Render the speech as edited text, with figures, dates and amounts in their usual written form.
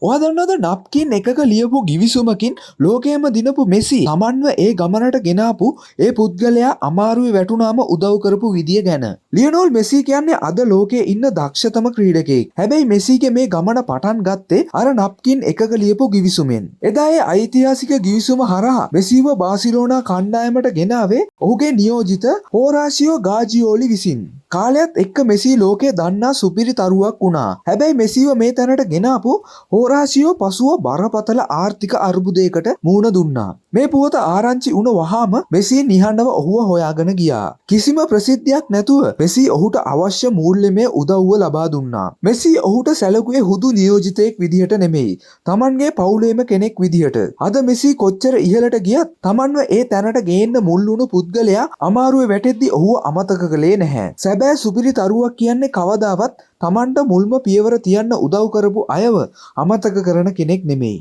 ඔයා දන්නවද නප්කින් එකක ලියපු ගිවිසුමකින් ලෝකයම දිනපු මෙසි තමන්ව ඒ ගමනට ගෙනාපු ඒ පුද්ගලයා අමාරුවේ වැටුනාම උදව් කරපු විදිය ගැන. ලියනෝල් මෙසි කියන්නේ අද ලෝකයේ ඉන්න දක්ෂතම ක්‍රීඩකයෙක්. හැබැයි මෙසිගේ මේ ගමන පටන් ගත්තේ අර නප්කින් එකක ලියපු ගිවිසුමෙන්. එදා ඒ ඓතිහාසික ගිවිසුම හරහා මෙසිව බාසිලෝනා කණ්ඩායමට ගෙනාවේ ඔහුගේ නියෝජිත හෝරාසියෝ ගාජියෝලි විසින්. කාලයත් එක්ක මෙසි ලෝකයේ දන්නා සුපිරි තරුවක් වුණා. හැබැයි මෙසිව මේ තැනට ගෙනාපු හෝරාසියෝ පසුව බරපතල ආර්ථික අර්බුදයකට මුහුණ දුන්නා. මේ පුවත ආරංචි වුණ වහාම මෙසි නිහඬව ඔහුව හොයාගෙන ගියා. කිසිම ප්‍රසිද්ධියක් නැතුව මෙසි ඔහුට අවශ්‍ය මූල්‍යමය උදව්ව ලබා දුන්නා. මෙසි ඔහුට සැලකුවේ හුදු නියෝජිතයෙක් විදිහට නෙමෙයි. තමන්ගේ පවුලේම කෙනෙක් විදිහට. අද මෙසි කොච්චර ඉහළට ගියත් තමන්ව ඒ තැනට ගේන්න මුල් වුණු පුද්ගලයා අමාරුවේ වැටෙද්දි ඔහුව අමතක කළේ නැහැ. සැබෑ සුපිරි තරුවක් කියන්නේ කවදාවත් තමන්ට මුල්ම පියවර තියන්න උදව් කරපු අයව අමතක කරන කෙනෙක් නෙමෙයි.